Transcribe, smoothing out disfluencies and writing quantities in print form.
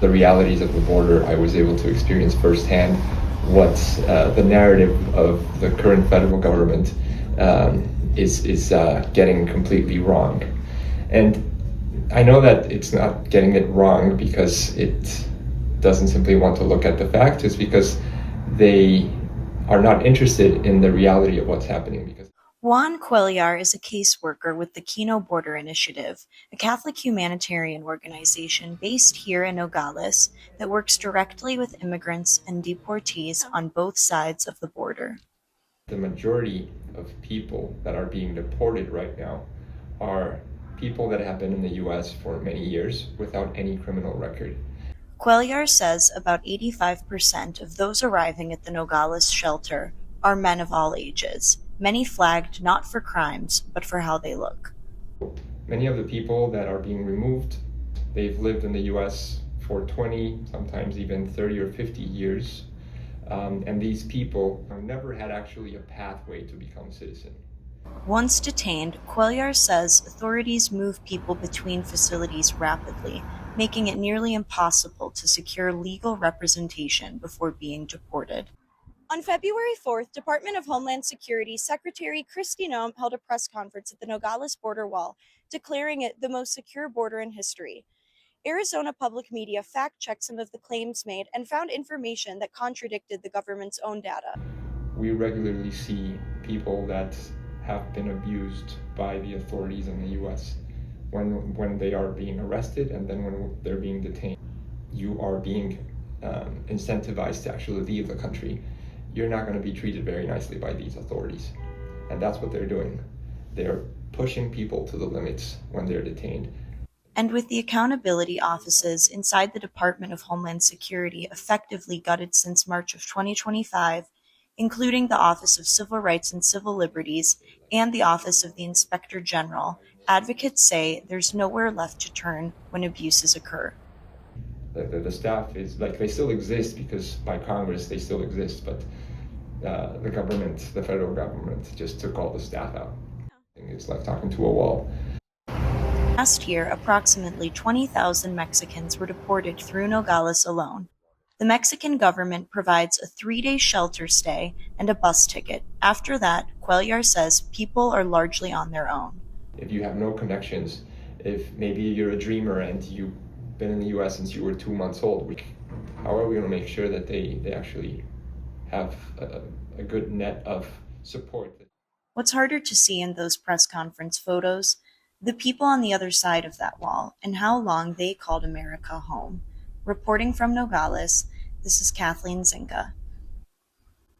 the realities of the border. I was able to experience firsthand what the narrative of the current federal government is getting completely wrong. And I know that it's not getting it wrong because it doesn't simply want to look at the facts. It's because they are not interested in the reality of what's happening. Because Juan Cuellar is a caseworker with the Kino Border Initiative, a Catholic humanitarian organization based here in Nogales that works directly with immigrants and deportees on both sides of the border. the majority of people that are being deported right now are people that have been in the US for many years without any criminal record. Cuellar says about 85% of those arriving at the Nogales shelter are men of all ages, many flagged not for crimes, but for how they look. Many of the people that are being removed, they've lived in the US for 20, sometimes even 30 or 50 years. And these people have never had actually a pathway to become citizen. Once detained, Cuellar says authorities move people between facilities rapidly, making it nearly impossible to secure legal representation before being deported. On February 4th, Department of Homeland Security Secretary Kristi Noem held a press conference at the Nogales border wall, declaring it the most secure border in history. Arizona public media fact-checked some of the claims made and found information that contradicted the government's own data. We regularly see people that have been abused by the authorities in the US when they are being arrested and then when they're being detained. You are being incentivized to actually leave the country. You're not going to be treated very nicely by these authorities. And that's what they're doing. They're pushing people to the limits when they're detained. And with the accountability offices inside the Department of Homeland Security effectively gutted since March of 2025, including the Office of Civil Rights and Civil Liberties and the Office of the Inspector General, advocates say there's nowhere left to turn when abuses occur. The staff is like, they still exist because by Congress they still exist, but the government, the federal government, just took all the staff out. It's like talking to a wall. Last year, approximately 20,000 Mexicans were deported through Nogales alone. The Mexican government provides a 3-day shelter stay and a bus ticket. After that, Cuellar says people are largely on their own. If you have no connections, if maybe you're a dreamer and you've been in the US since you were 2 months old, how are we going to make sure that they actually have a good net of support? What's harder to see in those press conference photos? The people on the other side of that wall and how long they called America home. Reporting from Nogales, this is Kathleen Zinga.